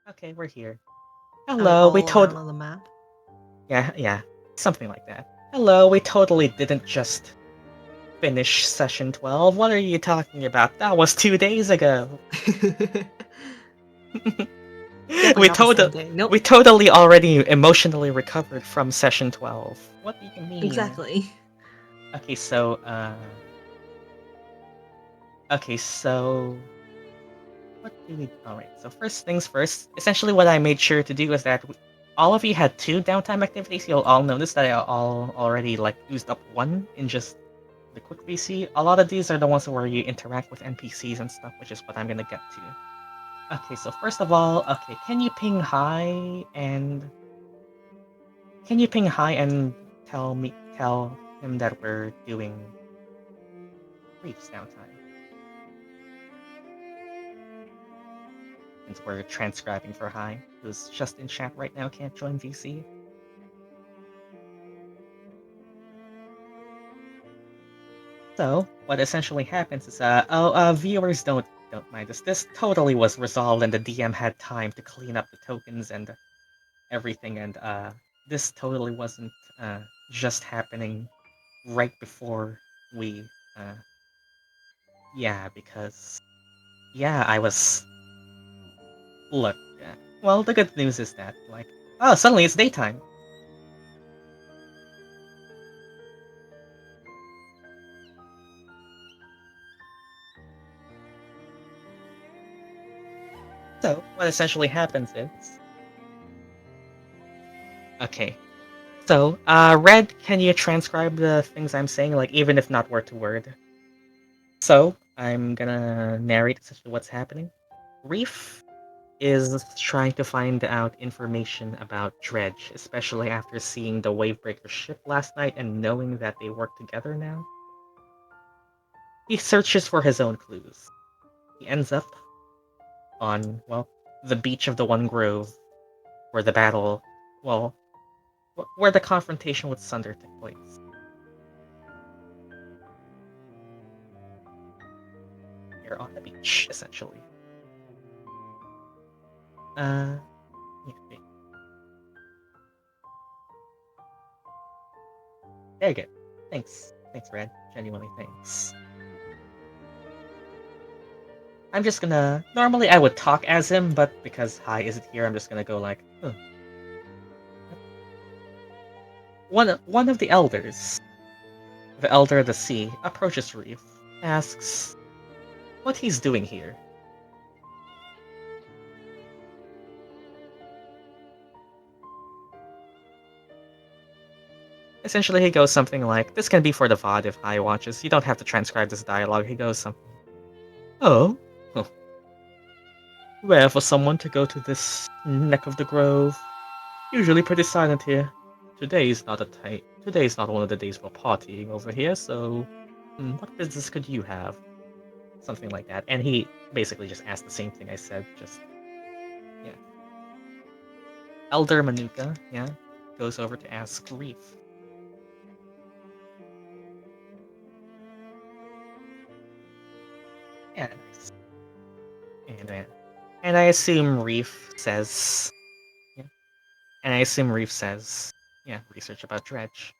Okay, we're here. Are we Hello, we all around on the map? Yeah, something like that. Hello, we totally didn't just finish session 12. What are you talking about? That was 2 days ago. Definitely we not the same total day. Nope. we totally already emotionally recovered from session 12. What do you mean? Exactly. Okay, so what do we... Alright, so first things first. Essentially what I made sure to do was that all of you had 2 downtime activities. You'll all notice that I all already used up 1 in just the quick VC. A lot of these are the ones where you interact with NPCs and stuff, which is what I'm gonna get to. Okay, so first of all, can you ping hi and tell him that we're doing Reef's downtime? Since we're transcribing for hi, who's just in chat right now, can't join VC. So what essentially happens is viewers don't mind this. This totally was resolved and the DM had time to clean up the tokens and everything, and this totally wasn't just happening right before we because I was... Look, well, the good news is that suddenly it's daytime. So what essentially happens is... Okay, so Red, can you transcribe the things I'm saying, even if not word to word? So I'm gonna narrate essentially what's happening. Reef is trying to find out information about Dredge, especially after seeing the Wavebreaker ship last night and knowing that they work together now. He searches for his own clues. He ends up on, the beach of the One Grove, where the battle, where the confrontation with Sunder took place. You're on the beach, essentially. Yeah, wait. Very good. Thanks, Red. Genuinely, thanks. I'm just gonna... Normally I would talk as him, but because Hi isn't here, I'm just gonna go like... Huh. One of the elders, the Elder of the Sea, approaches Reef, asks what he's doing here. Essentially, he goes something like, this can be for the VOD if Hi watches, you don't have to transcribe this dialogue. He goes something... Oh? Huh. Rare for someone to go to this neck of the grove. Usually pretty silent here. Today's not one of the days for partying over here, so... what business could you have? Something like that. And he basically just asked the same thing I said, just... Yeah. Elder Manuka, goes over to ask Reef. Yeah, nice. And I assume Reef says... Yeah. And I assume Reef says... Yeah, research about Dredge.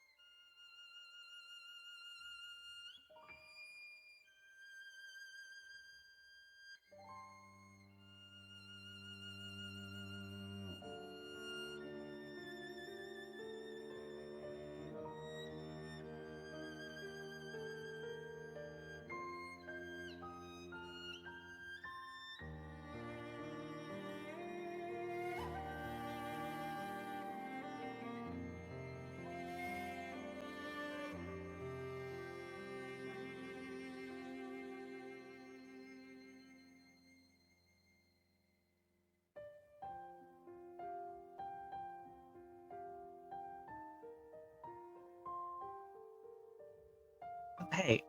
Hey.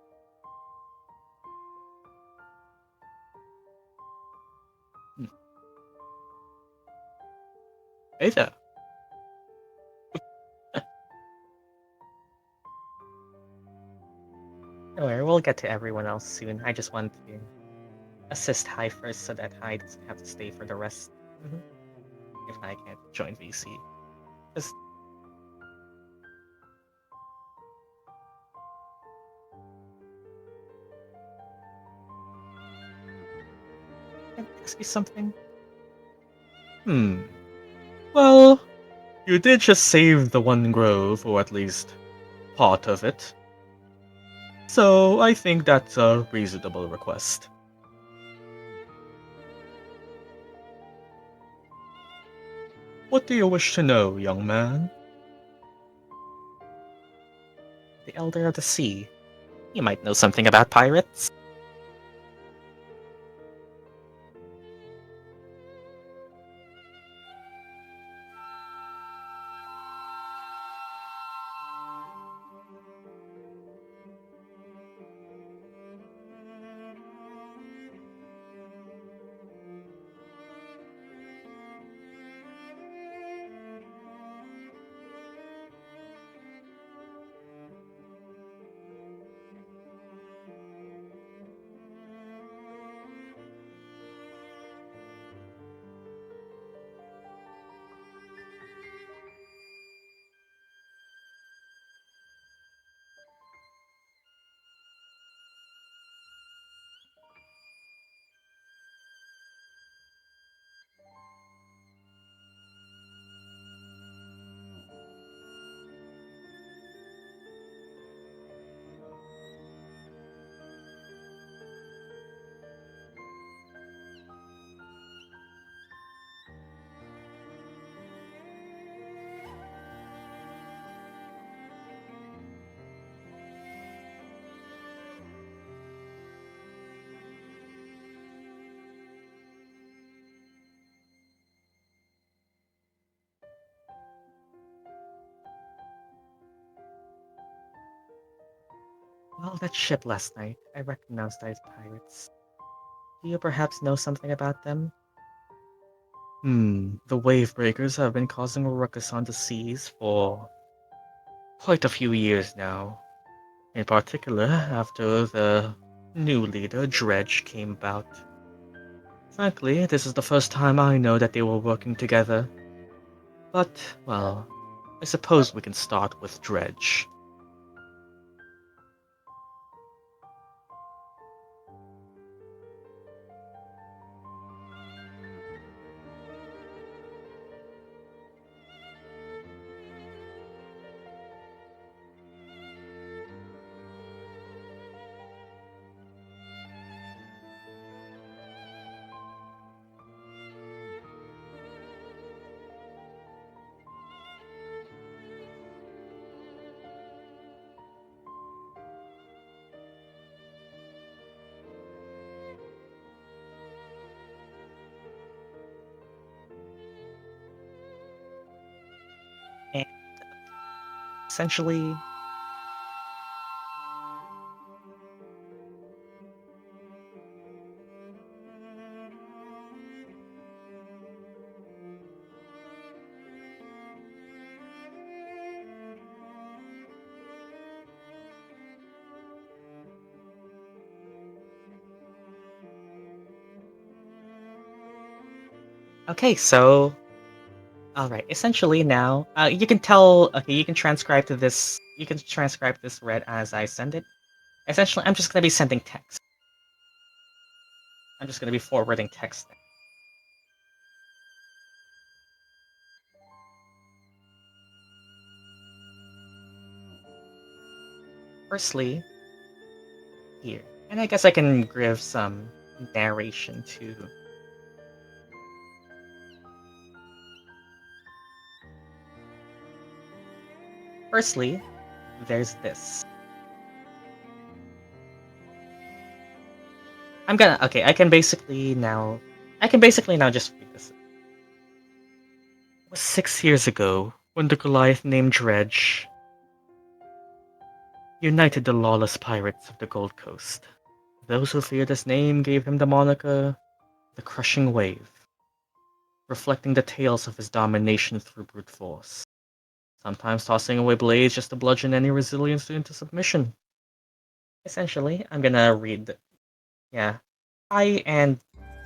Hey there. Don't worry, we'll get to everyone else soon. I just wanted to assist Hi first so that Hi doesn't have to stay for the rest. if I can't join VC. Just can I ask you something? Well, you did just save the one grove, or at least part of it. So I think that's a reasonable request. What do you wish to know, young man? The Elder of the Sea. You might know something about pirates. Well, that ship last night, I recognized as pirates. Do you perhaps know something about them? The wave breakers have been causing a ruckus on the seas for quite a few years now. In particular, after the new leader, Dredge, came about. Frankly, this is the first time I know that they were working together. But, well, I suppose we can start with Dredge. And essentially, okay, so alright, essentially now, you can tell, okay, you can transcribe to this, you can transcribe this read as I send it. Essentially, I'm just gonna be sending text. I'm just gonna be forwarding text. Firstly, here, and I guess I can give some narration too. Firstly, there's this. Okay, I can basically now just read this. It was 6 years ago when the Goliath named Dredge united the lawless pirates of the Gold Coast. Those who feared his name gave him the moniker the Crushing Wave, reflecting the tales of his domination through brute force, sometimes tossing away blades just to bludgeon any resilience into submission. Essentially, I'm gonna read yeah. I and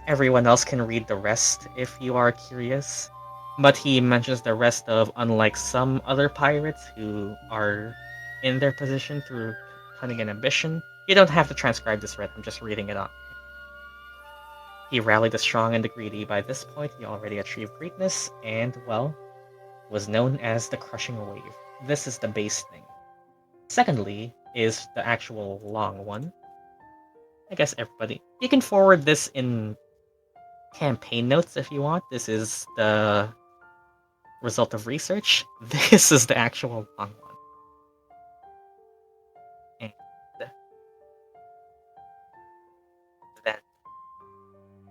everyone else can read the rest if you are curious. But he mentions the rest of, unlike some other pirates who are in their position through cunning and ambition. You don't have to transcribe this, Red. I'm just reading it off. He rallied the strong and the greedy. By this point, he already achieved greatness and, well, was known as the Crushing Wave. This is the base thing. Secondly, is the actual long one. I guess everybody. You can forward this in campaign notes if you want. This is the result of research. This is the actual long one. And then,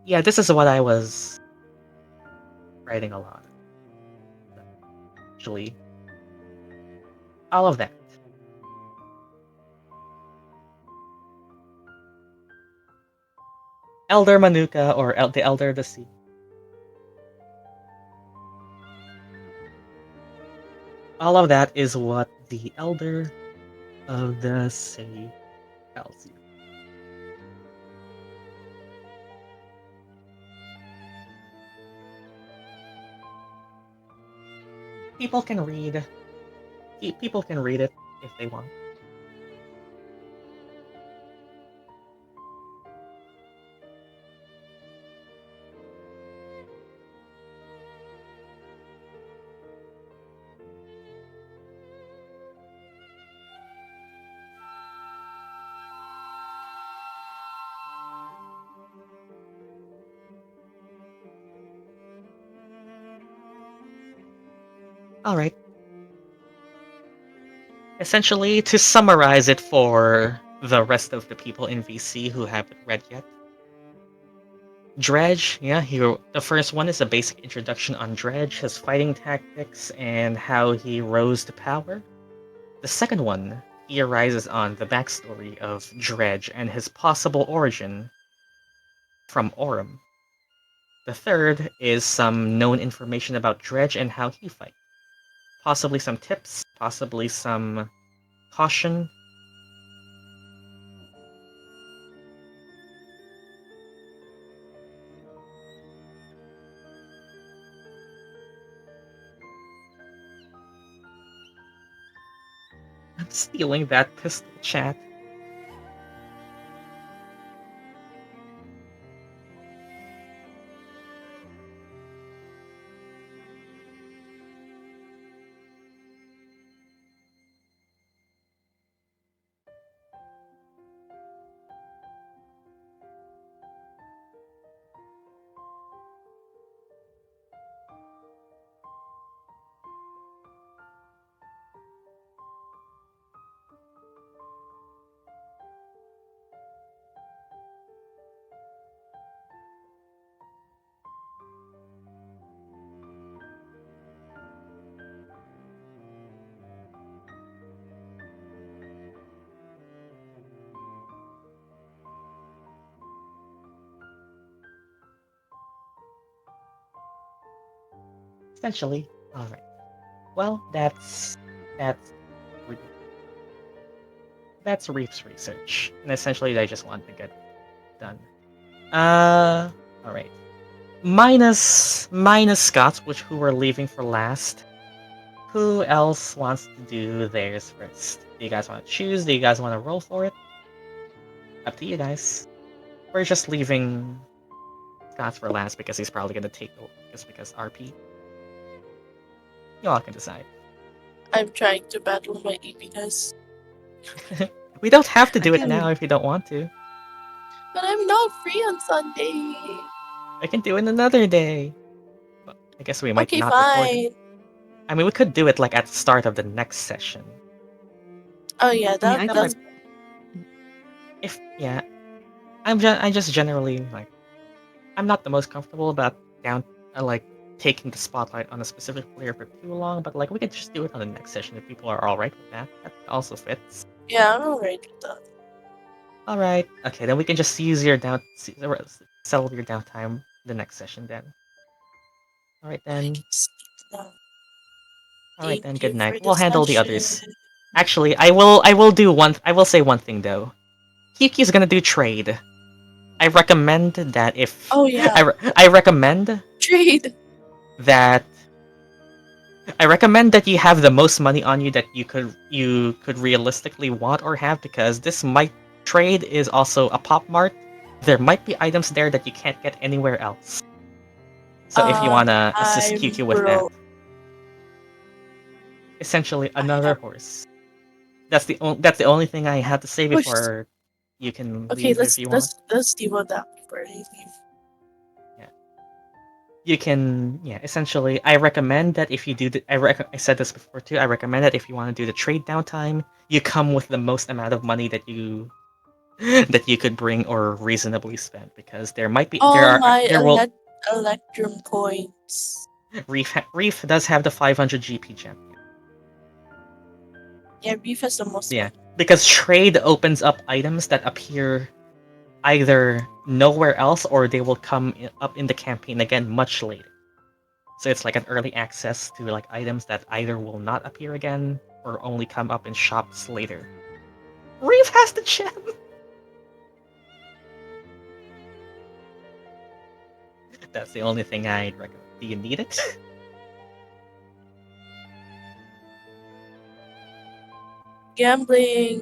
yeah, this is what I was writing a lot. Actually, all of that. Elder Manuka, or the Elder of the Sea. All of that is what the Elder of the Sea tells you. People can read. People can read it if they want. Alright. Essentially, to summarize it for the rest of the people in VC who haven't read yet, Dredge, yeah, the first one is a basic introduction on Dredge, his fighting tactics, and how he rose to power. The second one theorizes on the backstory of Dredge and his possible origin from Orem. The third is some known information about Dredge and how he fights. Possibly some tips, possibly some caution. I'm stealing that pistol, chat. Essentially, alright. Well, that's Reef's research, and essentially I just want to get done. Alright. Minus Scots, who were leaving for last. Who else wants to do theirs first? Do you guys want to choose? Do you guys want to roll for it? Up to you guys. We're just leaving Scots for last because he's probably gonna take over, just because RP. You all can decide. I'm trying to battle my eepiness. We don't have to do I it can- now if you don't want to. But I'm not free on Sunday. I can do it another day. But I guess we might Okay, not record fine. it. I mean, we could do it like at the start of the next session. Oh yeah, I mean, I that's can- If yeah, I just generally like. I'm not the most comfortable about like taking the spotlight on a specific player for too long, but like we could just do it on the next session if people are all right with that. That also fits. yeah, I'm alright with that. All right. Okay, then we can just use your settle your downtime the next session then. All right I then. can sleep now. All right then. Thank Good you night. for We'll the handle the session. others. Actually, I will do one. I will say one thing though. Kiki's gonna do trade. I recommend that if Oh yeah, I recommend trade. that I recommend that you have the most money on you that you could realistically want or have, because this might trade is also a pop mart. There might be items there that you can't get anywhere else. So if you wanna assist I'm QQ with that, broke. essentially I another have. horse. That's the only thing I had to say Push. before you can Okay, leave if you want. let's deal with that before I leave. You can, yeah, essentially I recommend that if you do the, I said this before too, I recommend that if you want to do the trade downtime, you come with the most amount of money that you that you could bring or reasonably spend, because there might be All my there will electrum coins. Reef does have the 500 GP gem. Yeah, Reef has the most Yeah, money. because trade opens up items that appear either nowhere else, or they will come up in the campaign again much later. So it's like an early access to like items that either will not appear again or only come up in shops later. Reef has the gem! That's the only thing I'd recommend. Do you need it? Gambling.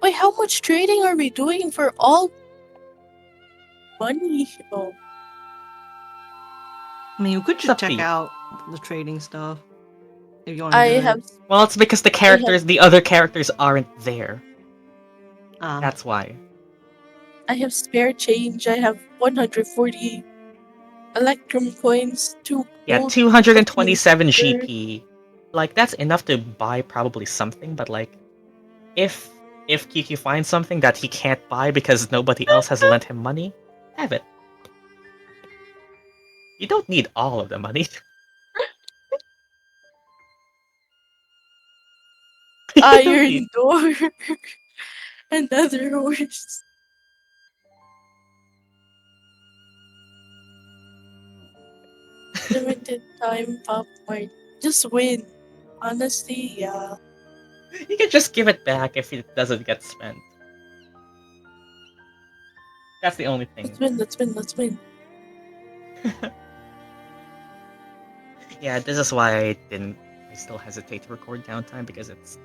Wait, how much trading are we doing for all money? Oh, I mean, you could It's just up to check you. out the trading stuff if you want to I do it. have Well, it's because the other characters aren't there. That's why. I have spare change. I have 140 electrum coins, 2 Yeah, gold 227 tokens. GP. Like, that's enough to buy probably something, but like, if QQ finds something that he can't buy because nobody else has lent him money, have it. You don't need all of the money. You don't need. Iron door. Another horse. Limited time pop mart. Just win. Honestly, yeah. You can just give it back if it doesn't get spent. That's the only thing. Let's win. Yeah, this is why I still hesitate to record downtime, because it's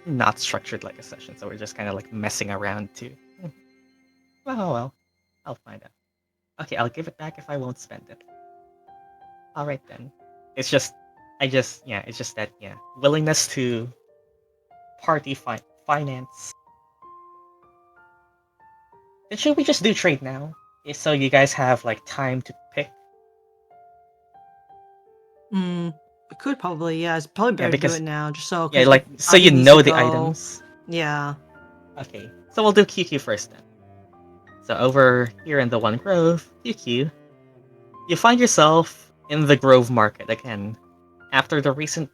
not structured like a session, so we're just kind of like messing around too. Well, I'll find out. Okay, I'll give it back if I won't spend it. Alright then. It's just, it's just that, yeah, willingness to party finance. Then should we just do trade now? So you guys have like time to pick? We could probably, yeah. It's probably better to do because- it now, just so. Yeah, 'cause like, if so Azii you needs know to the go- items. Yeah. Okay, so we'll do QQ first then. So over here in the One Grove, QQ, you find yourself in the Grove Market again. After the recent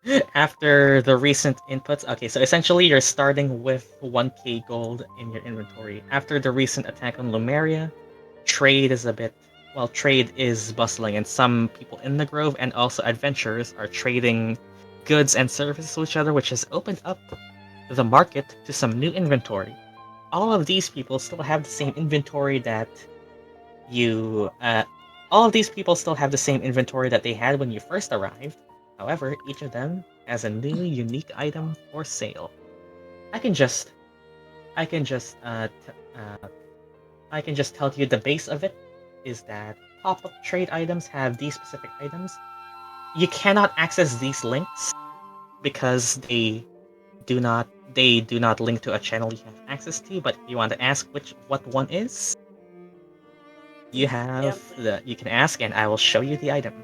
inputs. Okay, so essentially you're starting with 1k gold in your inventory. After the recent attack on Lumeria, trade is bustling, and some people in the Grove and also adventurers are trading goods and services with each other, which has opened up the market to some new inventory. All of these people still have the same inventory that all of these people still have the same inventory that they had when you first arrived. However, each of them has a new unique item for sale. I can just tell you the base of it is that pop-up trade items have these specific items. You cannot access these links because do not link to a channel you have access to. But if you want to ask what one is, you can ask and I will show you the item.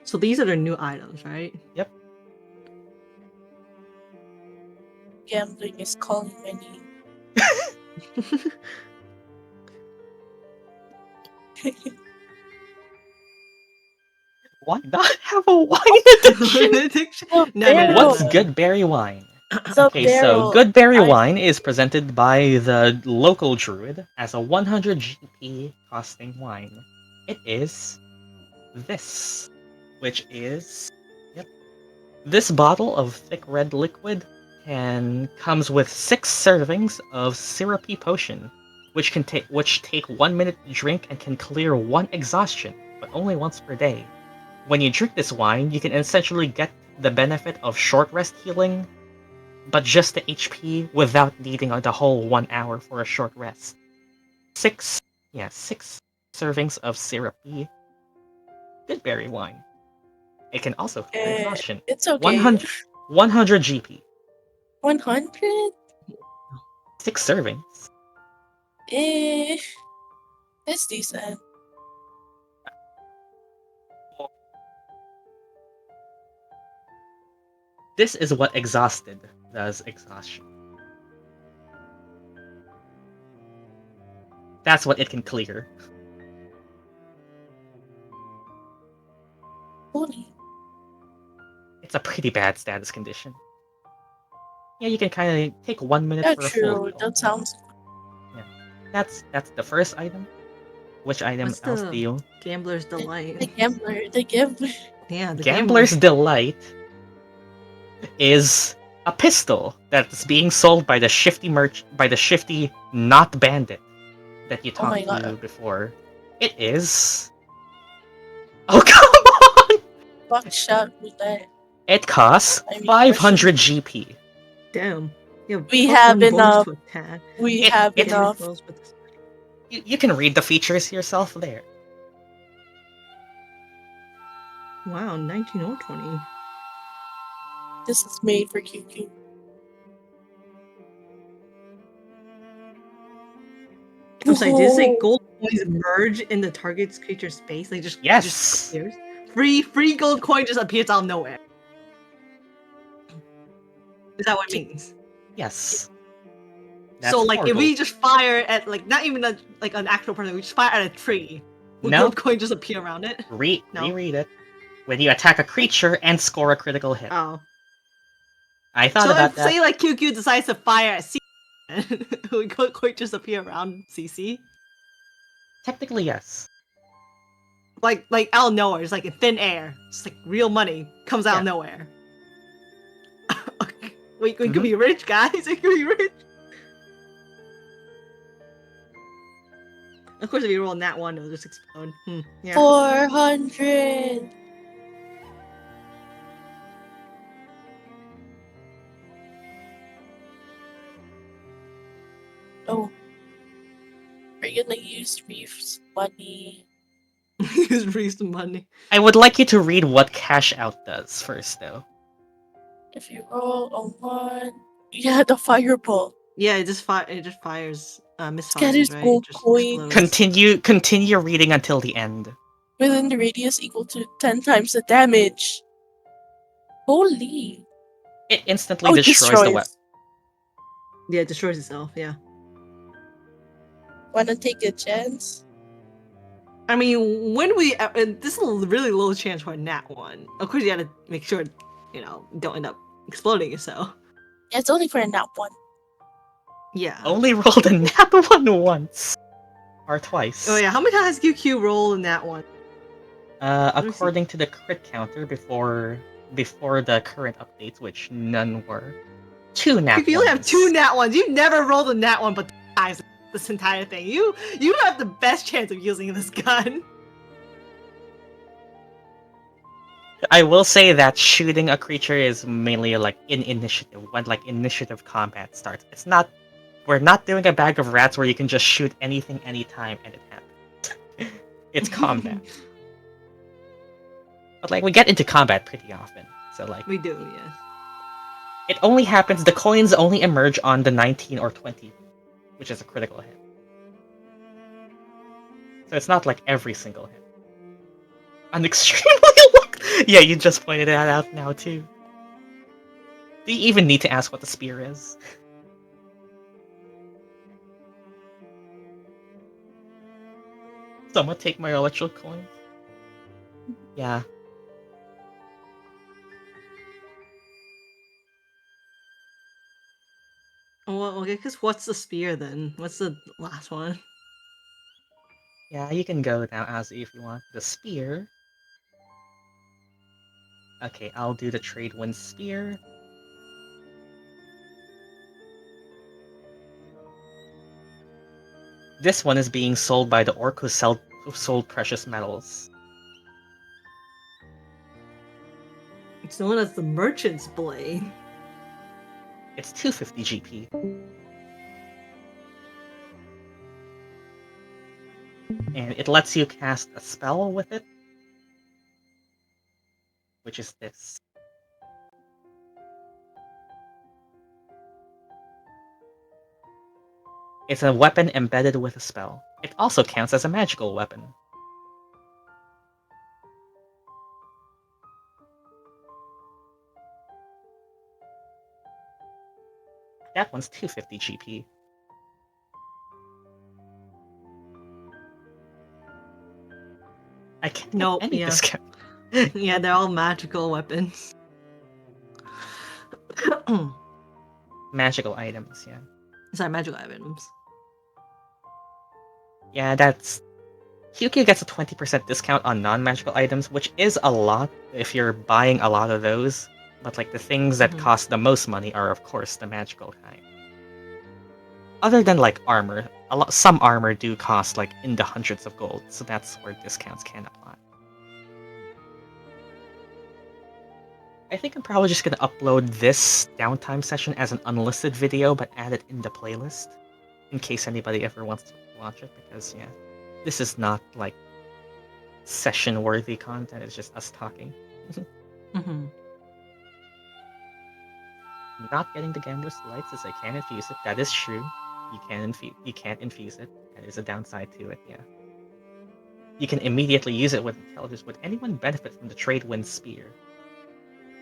So these are the new items, right? Yep. Gambling is calling my name. Why not have a wine addiction? No. What's good berry wine? So Okay, so Daryl, good berry I- wine is presented by the local druid as a 100 GP costing wine. It is this. which is this bottle of thick red liquid comes with 6 servings of syrupy potion, which take 1 minute to drink and can clear 1 exhaustion, but only once per day. When you drink this wine, you can essentially get the benefit of short rest healing, but just the HP without needing the whole 1 hour for a short rest. 6 servings of syrupy good berry wine. It can also clear exhaustion. It's okay. 100 GP. 100? 6 servings. It's decent. This is what exhausted does exhaustion. That's what it can clear. Holy. It's a pretty bad status condition. Yeah, you can kind of take 1 minute Yeah, for a full true. heal. That sounds. Yeah, that's the first item. Which item What's else the do you? Gambler's Delight. The gambler. Yeah, the Gambler's Delight is a pistol that's being sold by the shifty not bandit that you Oh my talked to God. before. It is. Oh come on! Buckshot roulette. It costs I mean, 500 GP. Damn. Yeah, We plus have 1 bonus enough. to attack. We It- have it- enough. You can read the features yourself there. Wow, 19 or 20. This is made for QQ. I'm sorry, did it say Oh. gold coins merge in the target's creature space? Like just Yes. just appears? Free gold coin just appears out of nowhere. Is that what it means? Yes. So That's like 4 if we gold. just fire at like not even like an actual person, we just fire at a tree. Will No. gold coin just appear around it? No. Reread it. When you attack a creature and score a critical hit. Oh. I thought So about if that. say like QQ decides to fire at C, will gold coin just appear around CC? Technically, yes. Like out of nowhere, it's like in thin air. It's like real money comes out of Yeah. nowhere. We could be rich, guys. We could be rich. Of course, if you roll nat 1, it'll just explode. Yeah. 400. Oh. We're gonna use Reef's money. Use Reef's money. I would like you to read what cash out does first, though. If you roll a 1. Yeah, the fireball. Yeah, it just fires missiles, Scatters right? gold It just coins. explodes. Continue reading until the end. Within the radius equal to 10 times the damage. Holy. It instantly destroys the weapon. Yeah, it destroys itself. Yeah. Wanna take a chance? I mean, when we this is a really low chance for a nat 1. Of course, you gotta make sure don't end up exploding yourself. Yeah, it's only for a nat 1. Yeah. Only rolled a nat 1 once. Or twice. Oh yeah, how many times has QQ rolled in that one? According to the crit counter before the current updates, which none were. 2 nat 1s. QQ, you only have 2 nat 1s. You've never rolled a nat 1 but times this entire thing. You have the best chance of using this gun. I will say that shooting a creature is mainly like in initiative, when like initiative combat starts. We're not doing a bag of rats where you can just shoot anything anytime and it happens. It's combat. But like we get into combat pretty often. So like We do, yes. it only happens, the coins only emerge on the 19 or 20, which is a critical hit. So it's not like every single hit. An extremely yeah, you just pointed that out now too. Do you even need to ask what the spear is? Someone take my electrical coins? Yeah. Well, okay, because what's the spear then? What's the last one? Yeah, you can go now, Azii, if you want. The spear Okay, I'll do the trade wind spear. This one is being sold by the orc who sold precious metals. It's known as the Merchant's Blade. It's 250 GP. And it lets you cast a spell with it, which is this. It's a weapon embedded with a spell. It also counts as a magical weapon. That one's 250 GP. I can't get any discount. Yeah, they're all magical weapons. Magical items, yeah. Sorry, magical items. Yeah, that's... QQ gets a 20% discount on non-magical items, which is a lot if you're buying a lot of those. But like the things that cost the most money are of course the magical kind. Other than like armor, some armor do cost like in the hundreds of gold, so that's where discounts can apply. I think I'm probably just gonna upload this downtime session as an unlisted video, but add it in the playlist in case anybody ever wants to watch it. Because yeah, this is not like session-worthy content. It's just us talking. Not getting the Gambler's Delights as I can infuse it. That is true. You can't infuse it. That is a downside to it, yeah. You can immediately use it with intelligence. Would anyone benefit from the trade wind spear?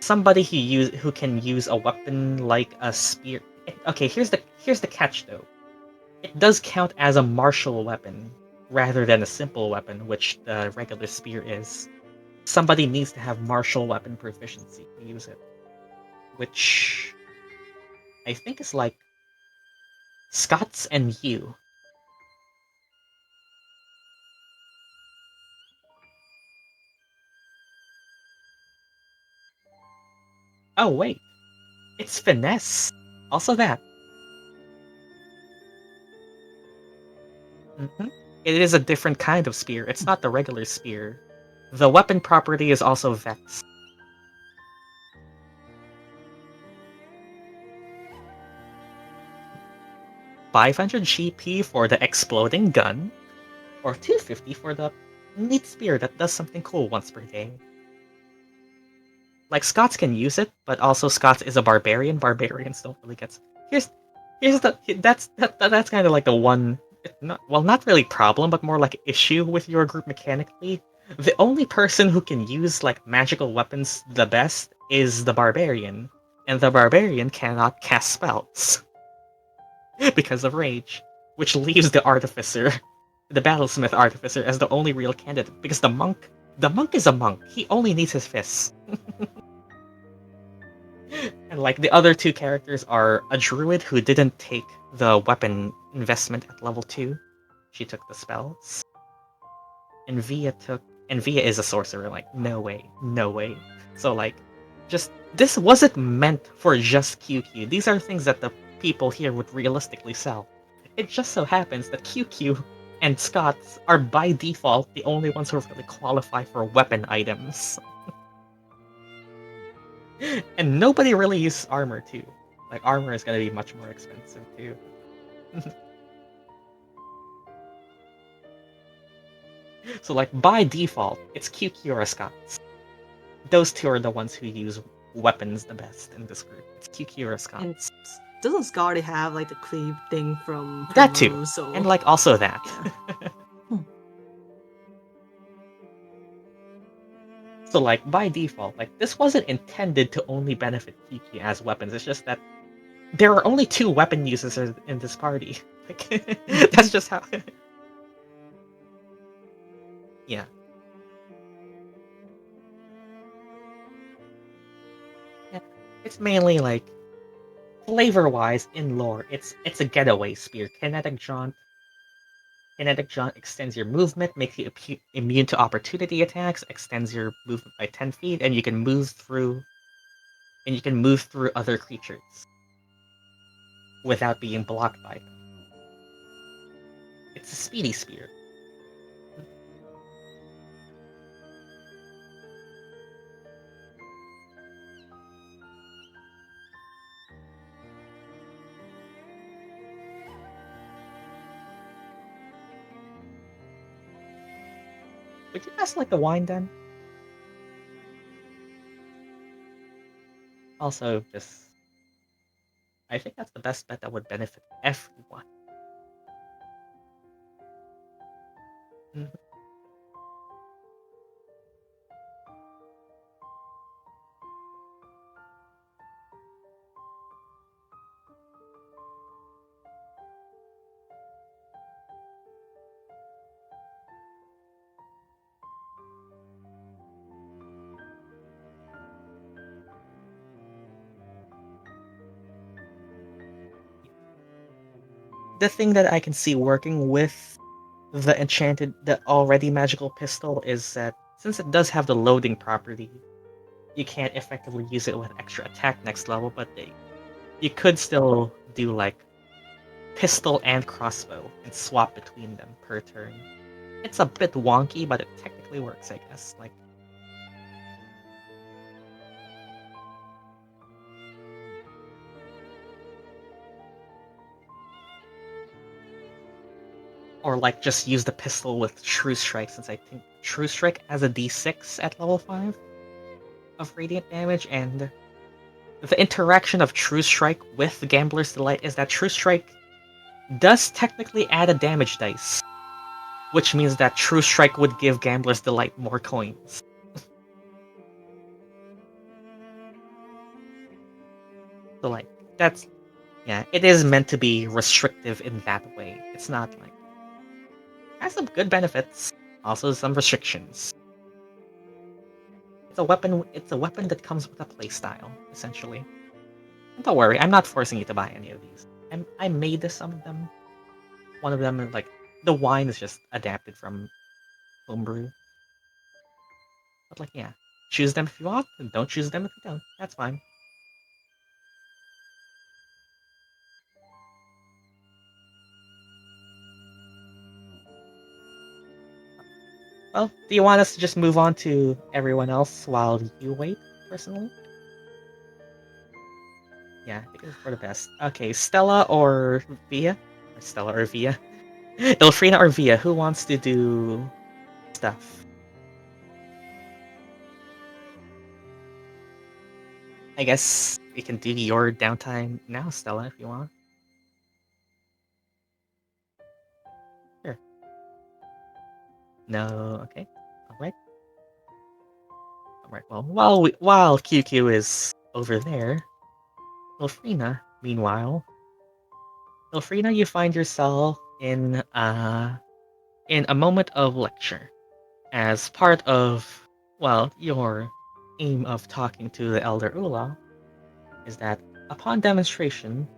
Somebody who can use a weapon like a spear. Okay, here's the catch though. It does count as a martial weapon rather than a simple weapon, which the regular spear is. Somebody needs to have martial weapon proficiency to use it, which I think is like Scots and you. Oh wait, it's finesse. Also that. It is a different kind of spear. It's not the regular spear. The weapon property is also Vex. $500 GP for the exploding gun, or $250 for the neat spear that does something cool once per day. Like Scots can use it, but also Scots is a barbarian. Barbarians don't really get. That's kind of like the one. Not really problem, but more like issue with your group mechanically. The only person who can use like magical weapons the best is the barbarian, and the barbarian cannot cast spells because of rage, which leaves the artificer, the battlesmith artificer, as the only real candidate. Because the monk is a monk. He only needs his fists. And like the other two characters are a druid who didn't take the weapon investment at level 2. She took the spells. And Via is a sorcerer, like no way. So like this wasn't meant for just QQ. These are things that the people here would realistically sell. It just so happens that QQ and Scots are by default the only ones who really qualify for weapon items. And nobody really uses armor too. Like armor is gonna be much more expensive too. So like by default, it's QQ or Scots. Those two are the ones who use weapons the best in this group. It's QQ or Scots. Doesn't Scotty have like the cleave thing from that too? Rose, so... And like also that. Yeah. So like by default, like this wasn't intended to only benefit QQ as weapons. It's just that there are only 2 weapon users in this party. Like that's just how. Yeah. Yeah. It's mainly like flavor-wise in lore. It's a getaway spear. Kinetic jaunt Kinetic Jaunt extends your movement, makes you immune to opportunity attacks, extends your movement by 10 feet, and you can move through other creatures without being blocked by them. It's a speedy spear. Would you guys like the wine then? Also, I think that's the best bet that would benefit everyone. Mhm. The thing that I can see working with the already magical pistol is that since it does have the loading property, you can't effectively use it with extra attack next level, but you could still do like pistol and crossbow and swap between them per turn. It's a bit wonky, but it technically works, I guess. Like, or like just use the pistol with True Strike, since I think True Strike has a D6 at level 5 of radiant damage, and the interaction of True Strike with Gambler's Delight is that True Strike does technically add a damage dice, which means that True Strike would give Gambler's Delight more coins. So like, it is meant to be restrictive in that way. It's not like, it has some good benefits, also some restrictions. It's a weapon that comes with a playstyle, essentially. And don't worry, I'm not forcing you to buy any of these. I made some of them. One of them is like, the wine is just adapted from homebrew. But like, yeah, choose them if you want, and don't choose them if you don't. That's fine. Well, do you want us to just move on to everyone else while you wait, personally? Yeah, I think it's for the best. Okay, Stella or Via? Or Stella or Via? Ilphriina or Via, who wants to do stuff? I guess we can do your downtime now, Stella, if you want. Sure. No, okay. Alright. Alright, well, while QQ is over there, Ilphriina, meanwhile, Ilphriina, you find yourself in a moment of lecture. As part of, well, your aim of talking to the Elder Ula is that upon demonstration,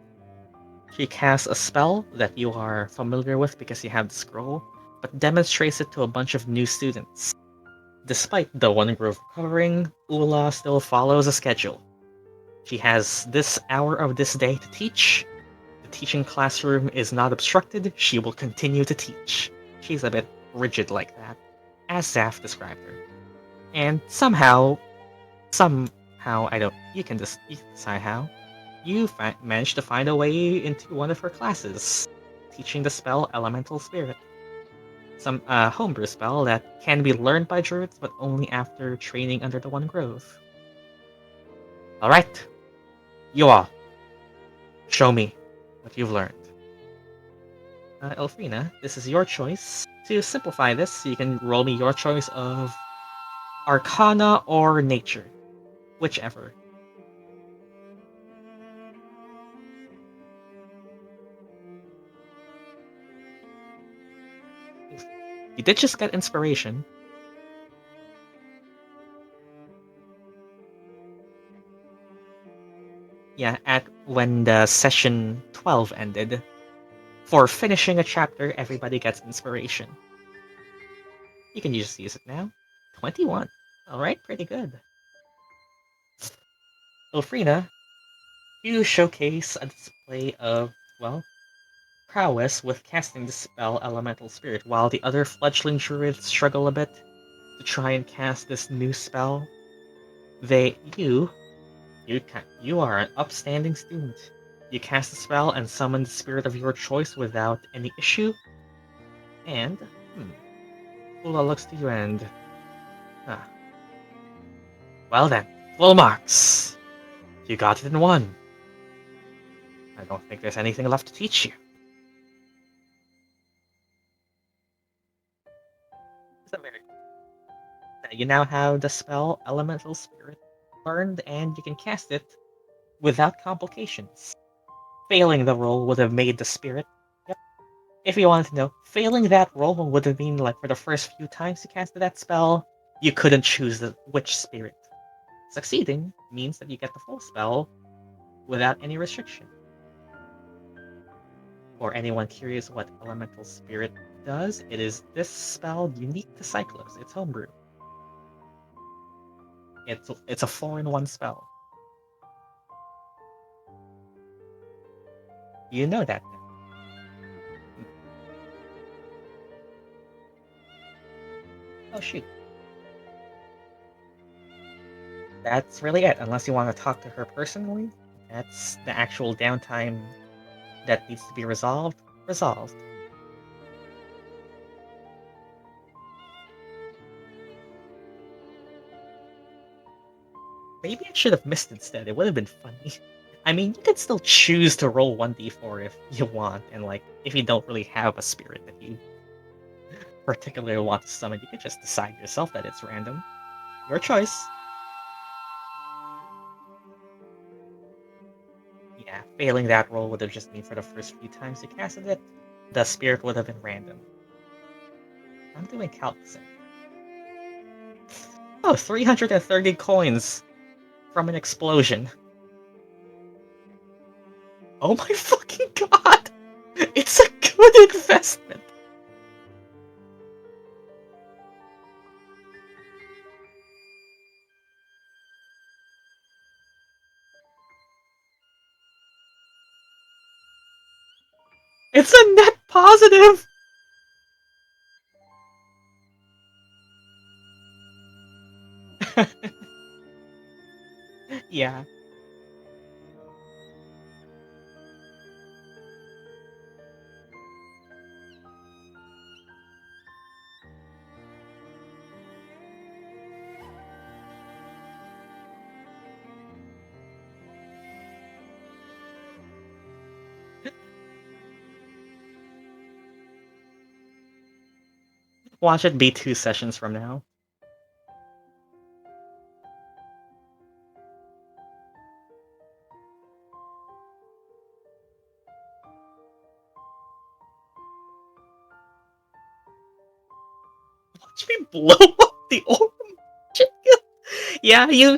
she casts a spell that you are familiar with because you have the scroll, but demonstrates it to a bunch of new students. Despite the One Grove recovering, Ula still follows a schedule. She has this hour of this day to teach. The teaching classroom is not obstructed. She will continue to teach. She's a bit rigid like that, as Zaf described her. And somehow, I don't. You can decide how. You managed to find a way into one of her classes, teaching the spell Elemental Spirit. Some homebrew spell that can be learned by druids, but only after training under the One Grove. Alright, you all, show me what you've learned. Ilphriina, this is your choice. To simplify this, you can roll me your choice of Arcana or Nature, whichever. You did just get inspiration. Yeah, at when the session 12 ended, For finishing a chapter, everybody gets inspiration. You can just use it now. 21. Alright, pretty good. Ilphriina, you showcase a display of, well, prowess with casting the spell Elemental Spirit, while the other fledgling druids struggle a bit to try and cast this new spell. You are an upstanding student. You cast the spell and summon the spirit of your choice without any issue. And, Ula looks to you and... Well then, full marks. You got it in one. I don't think there's anything left to teach you. You now have the spell Elemental Spirit learned, and you can cast it without complications. Failing the roll would have made the spirit. Yep. If you wanted to know, failing that roll would have been like for the first few times you casted that spell, you couldn't choose which spirit. Succeeding means that you get the full spell without any restriction. For anyone curious what Elemental Spirit does, it is this spell unique to Syklos. It's homebrew. It's a 4-in-1 spell. You know that now. Oh shoot. That's really it, unless you want to talk to her personally. That's the actual downtime that needs to be resolved. Maybe I should have missed instead, it would have been funny. I mean, you can still choose to roll 1d4 if you want, and like, if you don't really have a spirit that you particularly want to summon, you can just decide yourself that it's random. Your choice. Yeah, failing that roll would have just been for the first few times you casted it, the spirit would have been random. I'm doing calculus. Oh, 330 coins from an explosion. Oh my fucking god! It's a good investment! It's a net positive! Yeah. Watch it be 2 sessions from now. Watch me blow up the orb. Yeah, you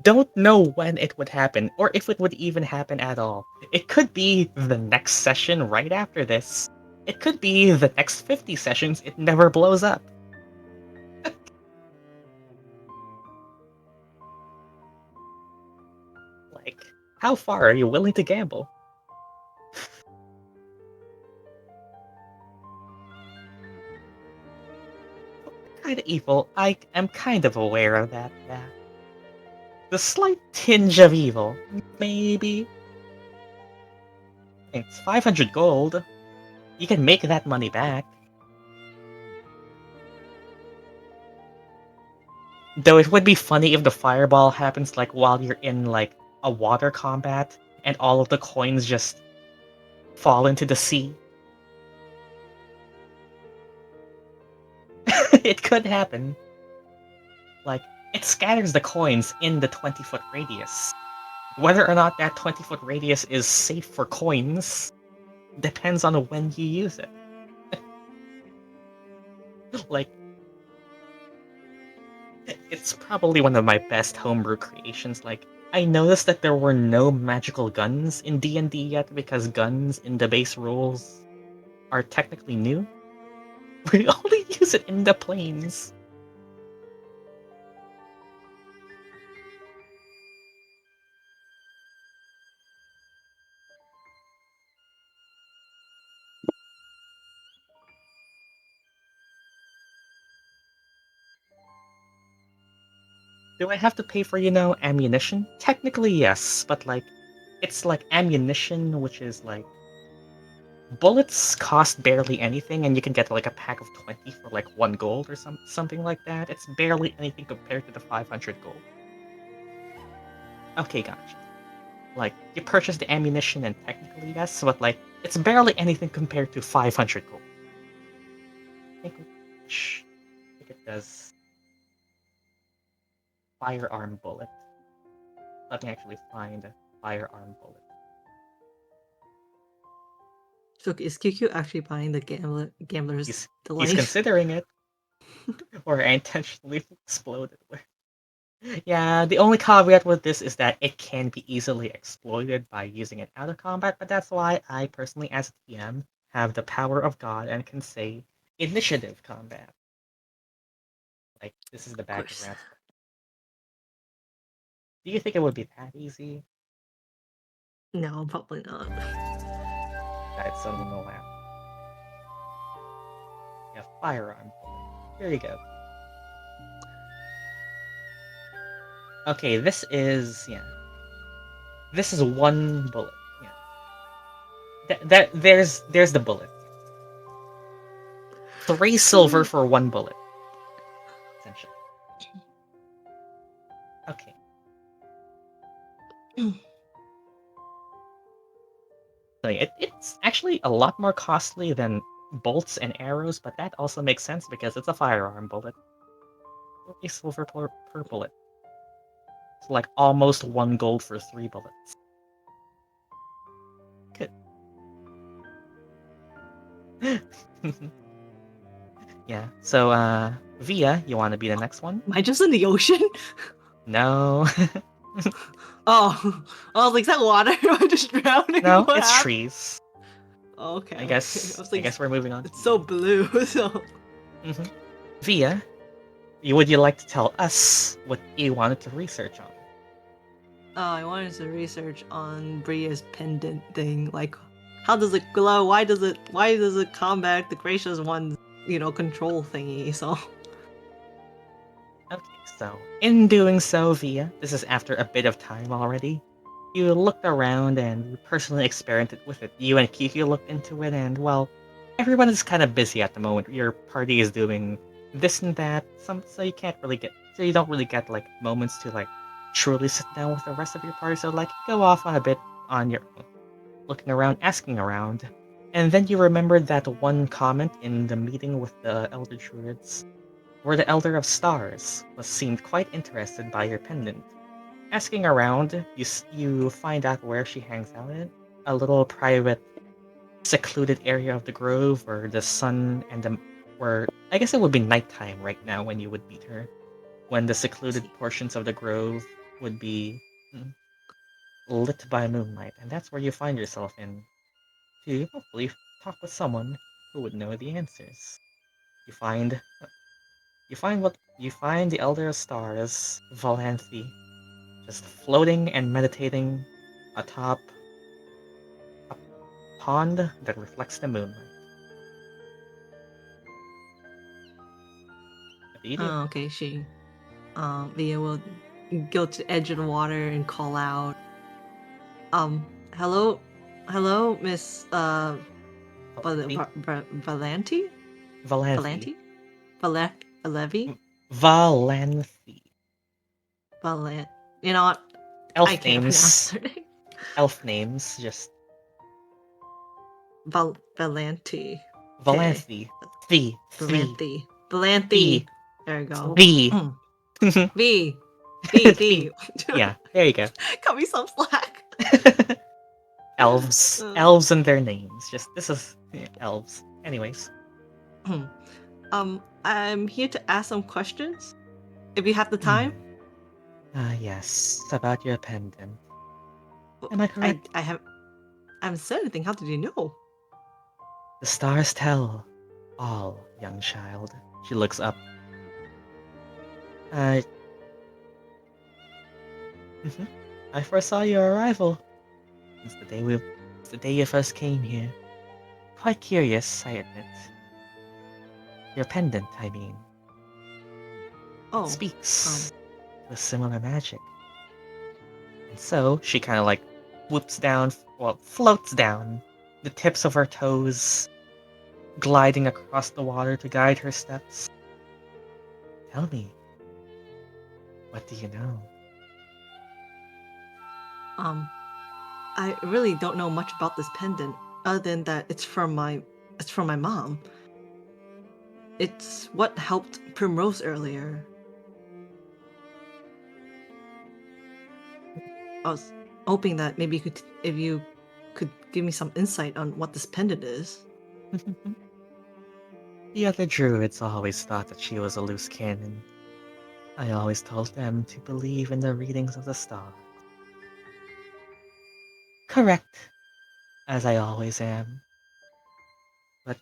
don't know when it would happen, or if it would even happen at all. It could be the next session right after this. It could be the next 50 sessions it never blows up. Like, how far are you willing to gamble? Kinda evil, I am kind of aware of that, yeah. The slight tinge of evil, maybe. It's 500 gold. You can make that money back. Though it would be funny if the fireball happens like while you're in like a water combat and all of the coins just fall into the sea. It could happen. Like, it scatters the coins in the 20-foot radius. Whether or not that 20-foot radius is safe for coins depends on when you use it. Like, it's probably one of my best homebrew creations. Like, I noticed that there were no magical guns in D&D yet because guns in the base rules are technically new. We only use it in the plains. Do I have to pay for, ammunition? Technically, yes, but like, it's like ammunition, which is like bullets cost barely anything, and you can get like a pack of 20 for like 1 gold or something like that. It's barely anything compared to the 500 gold. Okay, gotcha. Like, you purchase the ammunition, and technically yes, but like, it's barely anything compared to 500 gold. I think it does. Firearm bullet. Let me actually find a firearm bullet. So is QQ actually buying the gambler's He's delight? considering it. Or I intentionally exploded with. Yeah, the only caveat with this is that it can be easily exploited by using it out of combat, but that's why I personally, as a TM, have the power of God and can say initiative combat. Like, this is the Of bag of course. rats. Do you think it would be that easy? No, probably not. That's something to laugh. Yeah, firearm bullet. Here you go. Okay, this is This is 1 bullet. Yeah. There's the bullet. 3 silver for 1 bullet. Essentially. Okay. So it's actually a lot more costly than bolts and arrows, but that also makes sense because it's a firearm bullet. 3 silver per bullet. It's like almost 1 gold for 3 bullets. Good. Yeah. So Via, you want to be the next one? Am I just in the ocean? No. Oh, I was like, is that water? Am I just drowning? No, What it's happened? trees. Okay. I I guess was like, we're moving on. it's so blue. So. Via, would you like to tell us what you wanted to research on? I wanted to research on Bria's pendant thing. Like, how does it glow? Why does it combat the gracious one's, control thingy? So. Okay, so in doing so, Via, this is after a bit of time already. You looked around and you personally experimented with it. You and Kiki looked into it, and well, everyone is kind of busy at the moment. Your party is doing this and that, so you don't really get like moments to like truly sit down with the rest of your party. So like, go off on a bit on your own, looking around, asking around, and then you remembered that one comment in the meeting with the Elder Druids where the Elder of Stars seemed quite interested by your pendant. Asking around, you find out where she hangs out in a little private, secluded area of the grove where the sun and where I guess it would be nighttime right now when you would meet her, when the secluded portions of the grove would be lit by moonlight, and that's where you find yourself in to hopefully talk with someone who would know the answers. You find the Elder of Stars, Valanthi, just floating and meditating atop a pond that reflects the moonlight. What do you do? Oh, okay. Via will go to the edge of the water and call out, hello, Miss, Valanthi? Valanti? Valanthi. Valevi? Valanthi. You know what? I Elf can't pronounce names. her name. Elf names, just Valanti. Valanthi. Thee. Valanthi. There you go. Thee. V. Yeah, there you go. Cut me some slack. Elves. Elves and their names. This is elves. Anyways. I'm here to ask some questions. If you have the time. Yes. About your pendant. Am I correct? I'm certain. How did you know? The stars tell all, young child. She looks up. I... I foresaw your arrival. Since the day you first came here. Quite curious, I admit. Your pendant, I mean. It Oh, speaks to a similar magic. And so, she kind of like floats down, the tips of her toes gliding across the water to guide her steps. Tell me, what do you know? I really don't know much about this pendant, other than that it's from my mom. It's what helped Primrose earlier. I was hoping that maybe if you could give me some insight on what this pendant is. The other druids always thought that she was a loose cannon. I always told them to believe in the readings of the stars. Correct, as I always am. But,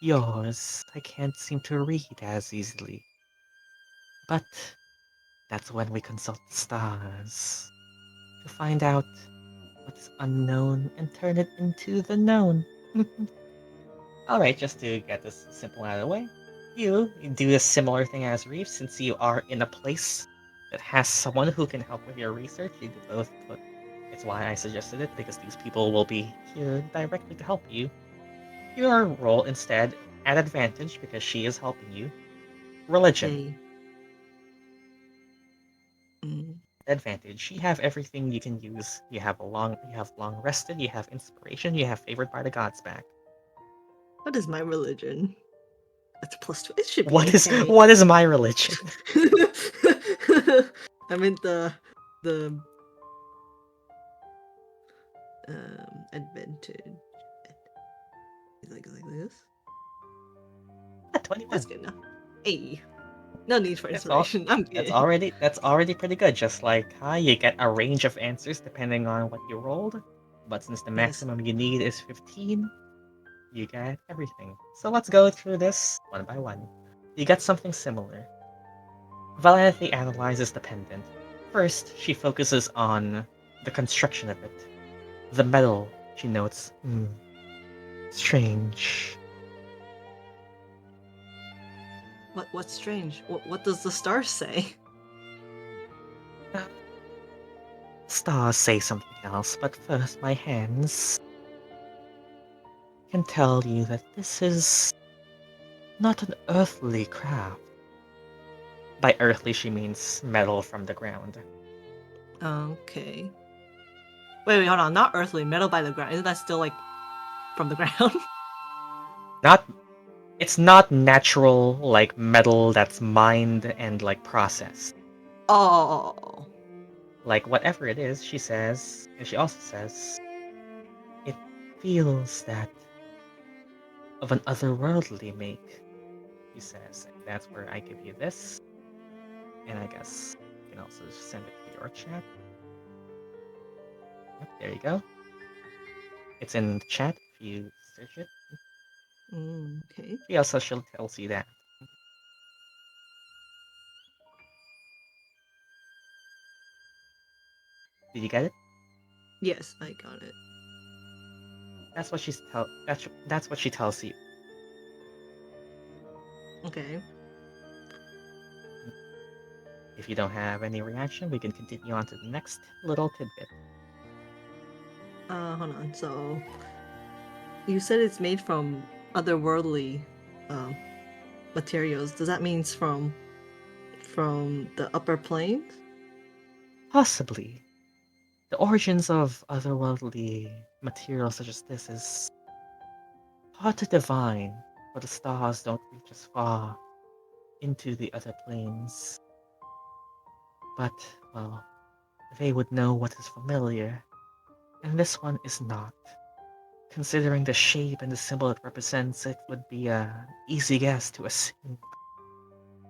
yours, I can't seem to read as easily. But that's when we consult the stars to find out what's unknown and turn it into the known. Alright, just to get this simple out of the way, you do a similar thing as Reef, since you are in a place that has someone who can help with your research. You do both put. It's why I suggested it, because these people will be here directly to help you. Your roll instead at advantage because she is helping you. Religion. Advantage. You have everything you can use. You have long rested, you have inspiration, you have favored by the gods back. What is my religion? That's +2. It should be What okay. What is my religion? I meant the advantage. Like this. 21. That's good enough. Hey. No need for That's inspiration. I'm good. That's already pretty good. Just like you get a range of answers depending on what you rolled. But since the maximum you need is 15, you get everything. So let's go through this one by one. You get something similar. Valenthy analyzes the pendant. First, she focuses on the construction of it. The metal, she notes, strange. What's strange? What does the stars say? Stars say something else, but first my hands can tell you that this is not an earthly craft. By earthly, she means metal from the ground. Okay. Wait, hold on. Not earthly. Metal by the ground. Isn't that still like from the ground? It's not natural like metal that's mined and like processed. Oh. Like whatever it is, she says, and she also says, it feels that of an otherworldly make. She says, and that's where I give you this. And I guess you can also just send it to your chat. Yep, there you go. It's in the chat if you search it. Okay. She also tells you that. Did you get it? Yes, I got it. That's what that's what she tells you. Okay. If you don't have any reaction, we can continue on to the next little tidbit. Hold on. So, you said it's made from otherworldly materials. Does that mean from the upper planes? Possibly. The origins of otherworldly materials such as this is hard to divine, for the stars don't reach as far into the other planes. But, well, they would know what is familiar, and this one is not. Considering the shape and the symbol it represents, it would be an easy guess to assume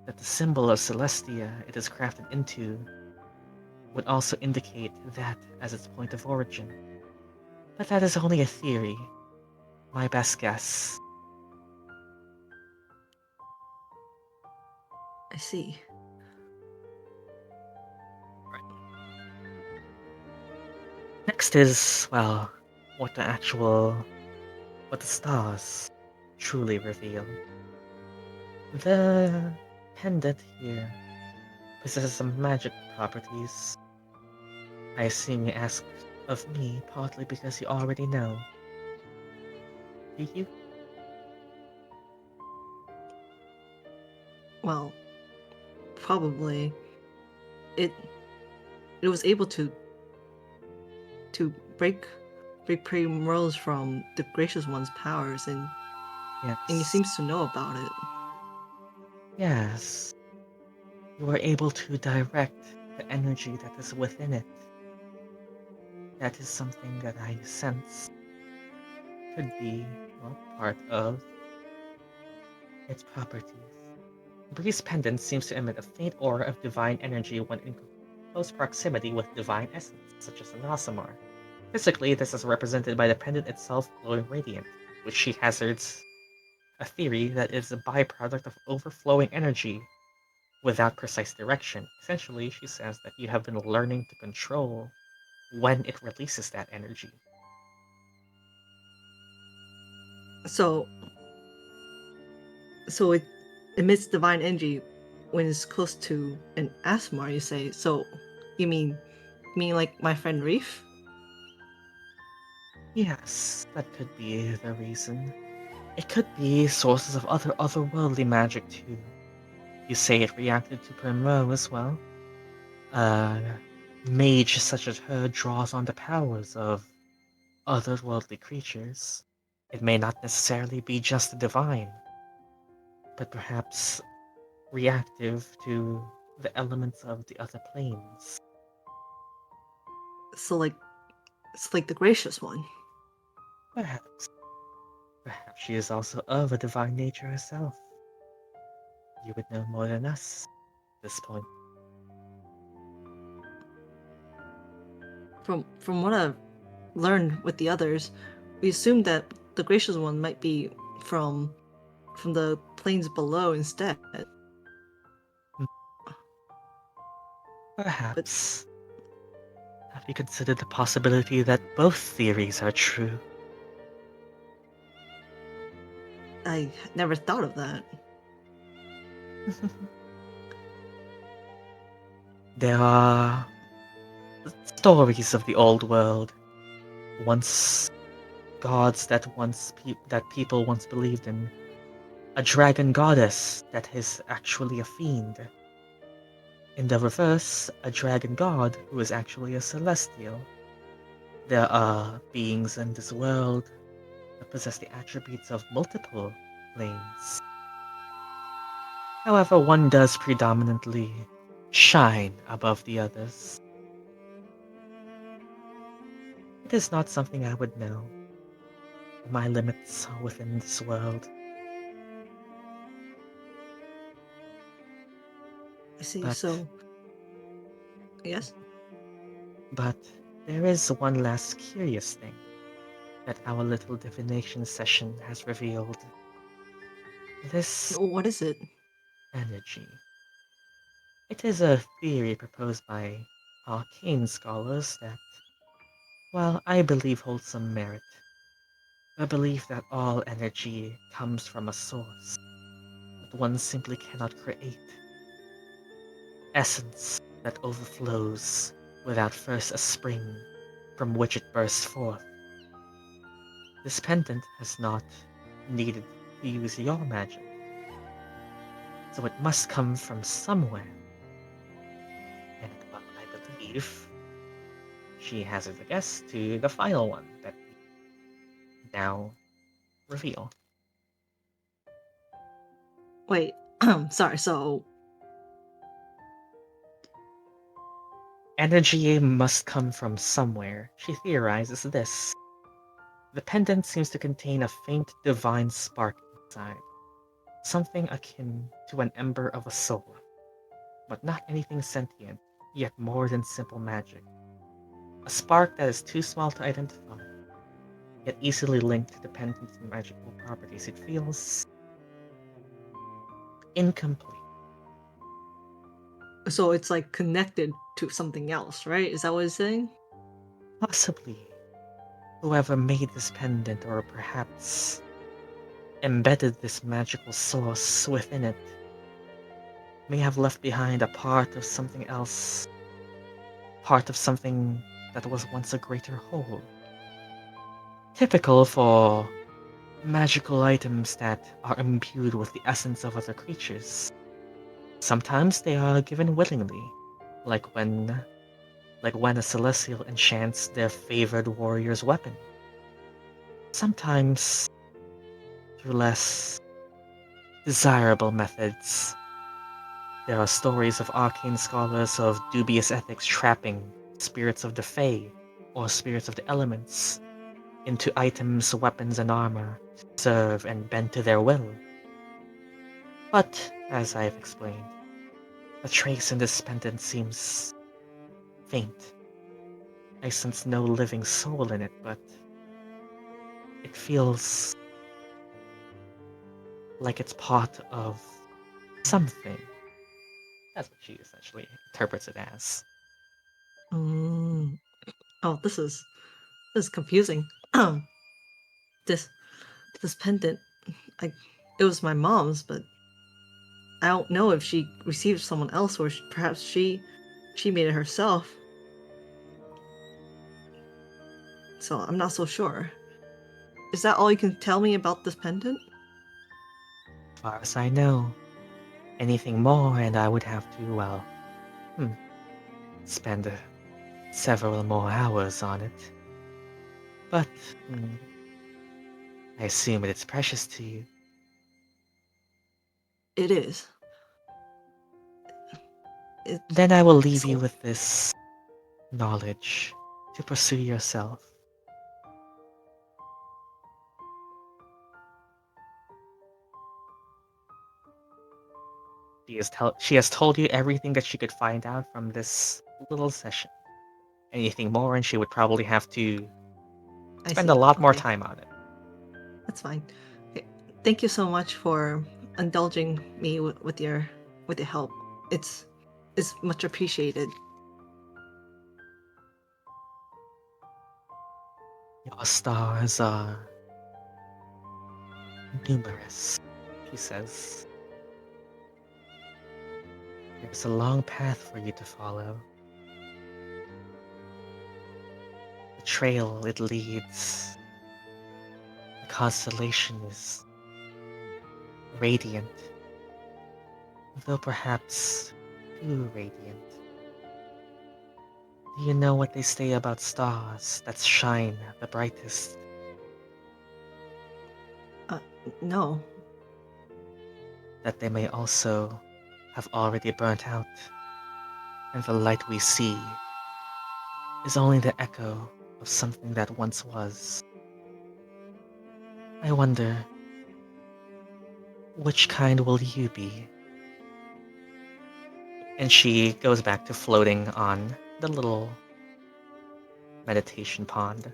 that the symbol of Celestia it is crafted into would also indicate that as its point of origin. But that is only a theory. my best guess. I see. Next is, well, what the stars truly reveal. The pendant here possesses some magic properties. I assume you ask of me partly because you already know. Do you? Well, probably it was able to break Primrose from the Gracious One's powers, and Yes. he seems to know about it. Yes. You are able to direct the energy that is within it. That is something that I sense could be, well, part of its properties. Bree's pendant seems to emit a faint aura of divine energy when in close proximity with divine essence, such as an Aasimar. Physically, this is represented by the pendant itself glowing radiant, which she hazards a theory that is a byproduct of overflowing energy without precise direction. Essentially, she says that you have been learning to control when it releases that energy. So it emits divine energy when it's close to an Aasimar, you say. So you mean like my friend Reef? Yes, that could be the reason. It could be sources of otherworldly magic too. You say it reacted to Primrose as well. A mage such as her draws on the powers of otherworldly creatures. It may not necessarily be just the divine, but perhaps reactive to the elements of the other planes. So like the Gracious One. Perhaps. Perhaps she is also of a divine nature herself. You would know more than us at this point. From what I've learned with the others, we assumed that the Gracious One might be from the planes below instead. Perhaps. Have you considered the possibility that both theories are true? I never thought of that. There are stories of the old world. Once gods that people once believed in. A dragon goddess that is actually a fiend. In the reverse, a dragon god who is actually a celestial. There are beings in this world that possess the attributes of multiple planes. However, one does predominantly shine above the others. It is not something I would know. My limits are within this world. I see. But, So yes. but there is one last curious thing that our little divination session has revealed. This What is it? energy. It is a theory proposed by arcane scholars that, well, I believe holds some merit. A belief that all energy comes from a source, that one simply cannot create. Essence that overflows without first a spring from which it bursts forth. This pendant has not needed to use your magic, so it must come from somewhere. And well, I believe she hazards a guess to the final one that we now reveal. Wait. Sorry. So Energy must come from somewhere. She theorizes this. The pendant seems to contain a faint divine spark inside, something akin to an ember of a soul, but not anything sentient, yet more than simple magic. A spark that is too small to identify, yet easily linked to pendant magical properties. It feels incomplete. So it's like connected to something else, right? Is that what it's saying? Possibly, whoever made this pendant, or perhaps embedded this magical source within it, may have left behind a part of something else, part of something that was once a greater whole. Typical for magical items that are imbued with the essence of other creatures. Sometimes they are given willingly, like when a celestial enchants their favored warrior's weapon. Sometimes through less desirable methods. There are stories of arcane scholars of dubious ethics trapping spirits of the Fae or spirits of the elements into items, weapons, and armor to serve and bend to their will. But, as I have explained, the trace in this pendant seems faint. I sense no living soul in it, but it feels like it's part of something. That's what she essentially interprets it as. Mm. Oh, this is confusing. this pendant, it was my mom's, but I don't know if she received someone else or perhaps she made it herself. So I'm not so sure. Is that all you can tell me about this pendant? As far as I know, anything more and I would have to, well, spend several more hours on it. But, I assume it's precious to you. It is. Then I will leave So- you with this knowledge to pursue yourself. She has told you everything that she could find out from this little session. Anything more, and she would probably have to I spend see. a lot more Okay. time on it. That's fine. Okay. Thank you so much for indulging me with your help. It's much appreciated. Your stars are numerous, she says. There's a long path for you to follow. The trail it leads, the constellation is radiant, though perhaps too radiant. Do you know what they say about stars that shine the brightest? No. That they may also have already burnt out, and the light we see is only the echo of something that once was. I wonder, which kind will you be? And she goes back to floating on the little meditation pond.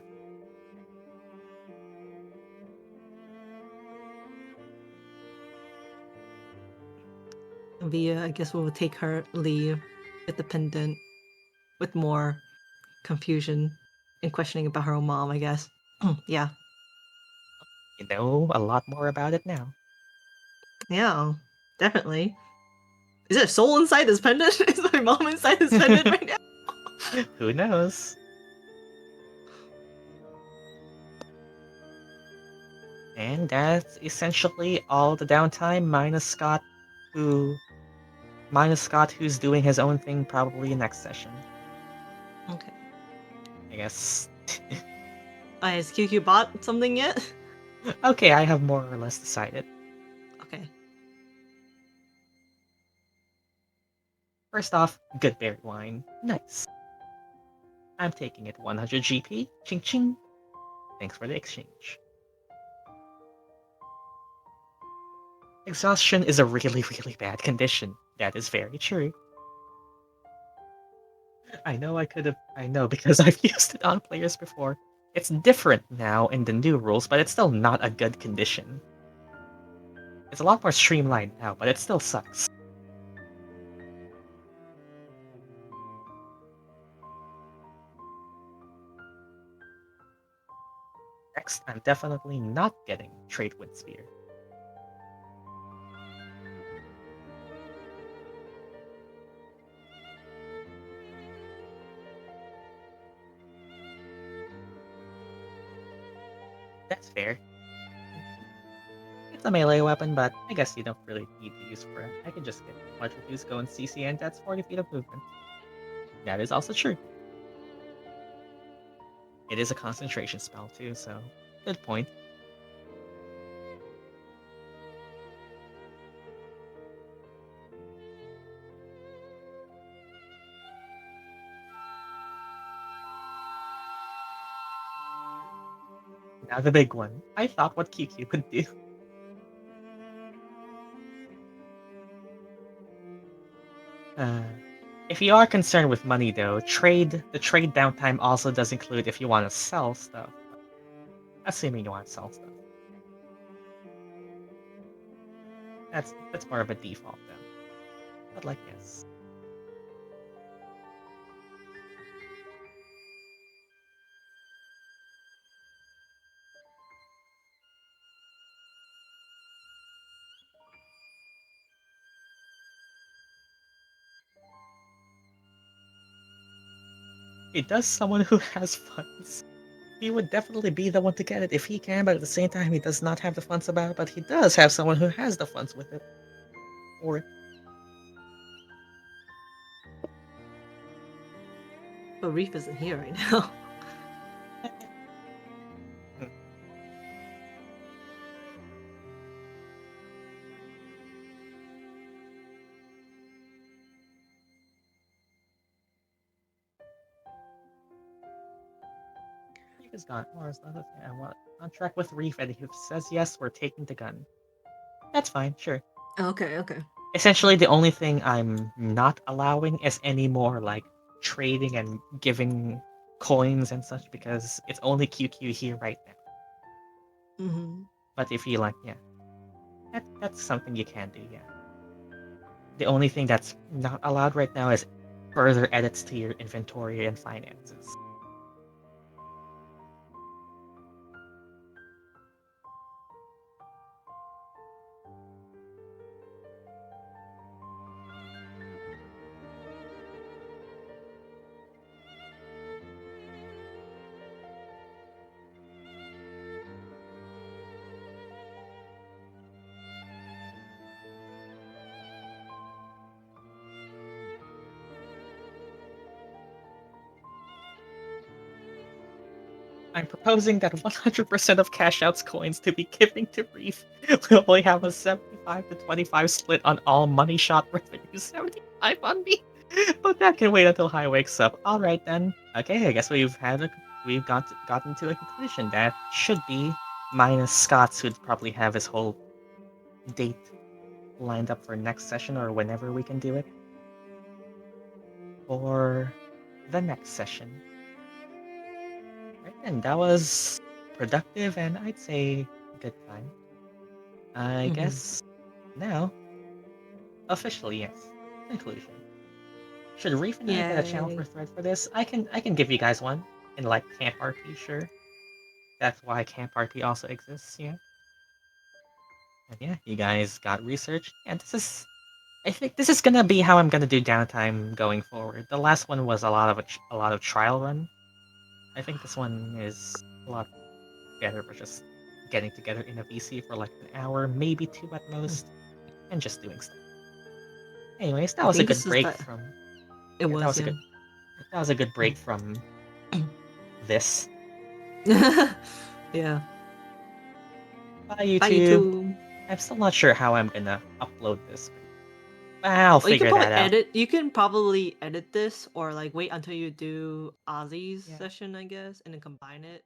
Via, I guess we will take her leave with the pendant, with more confusion and questioning about her own mom, I guess. Yeah. You know a lot more about it now. Yeah, definitely. Is there a soul inside this pendant? Is my mom inside this pendant right now? Who knows? And that's essentially all the downtime, minus Scott, who's doing his own thing probably next session. Okay. I guess. Has QQ bought something yet? Okay, I have more or less decided. Okay. First off, good berry wine. Nice. I'm taking it 100 GP. Ching ching. Thanks for the exchange. Exhaustion is a really, really bad condition. That is very true. I know because I've used it on players before. It's different now in the new rules, but it's still not a good condition. It's a lot more streamlined now, but it still sucks. Next, I'm definitely not getting Trade Wind Spear. That's fair. It's a melee weapon, but I guess you don't really need to use for it. I can just get much reduce, go in CC, and that's 40 feet of movement. That is also true. It is a concentration spell too, so good point. Now the big one. I thought what QQ would do. If you are concerned with money though, the trade downtime also does include if you want to sell stuff. Assuming you want to sell stuff. That's more of a default though. But like yes. It does someone who has funds. He would definitely be the one to get it if he can, but at the same time he does not have the funds about it, but he does have someone who has the funds with it. Or But Reef isn't here right now. Reef is gone. Or is that I want contract with Reef, and if he says yes, we're taking the gun. That's fine, sure. Okay, okay. Essentially, the only thing I'm not allowing is any more like trading and giving coins and such because it's only QQ here right now. Mm-hmm. But if you like, yeah, that's something you can do, yeah. The only thing that's not allowed right now is further edits to your inventory and finances. I'm proposing that 100% of cash outs coins to be given to Reef will only have a 75 to 25 split on all money shot revenue, 75 on me. But that can wait until High wakes up. Alright then. Okay, I guess we've gotten to a conclusion. That should be minus Scots, who'd probably have his whole date lined up for next session or whenever we can do it. Or the next session. Right then, that was productive and I'd say good time. I guess now, officially yes, conclusion. Should Reef and I get a channel for thread for this? I can give you guys one in like Camp RP, sure. That's why Camp RP also exists, yeah. And yeah, you guys got research, and I think this is gonna be how I'm gonna do downtime going forward. The last one was a lot of trial run. I think this one is a lot better for just getting together in a VC for like an hour, maybe two at most, and just doing stuff. Anyways, that was a good break from. It was. That was a good break from this. Yeah. Bye YouTube. Bye YouTube. I'm still not sure how I'm gonna upload this. I'll figure that out. You can probably edit this or like wait until you do Azii's session, I guess, and then combine it.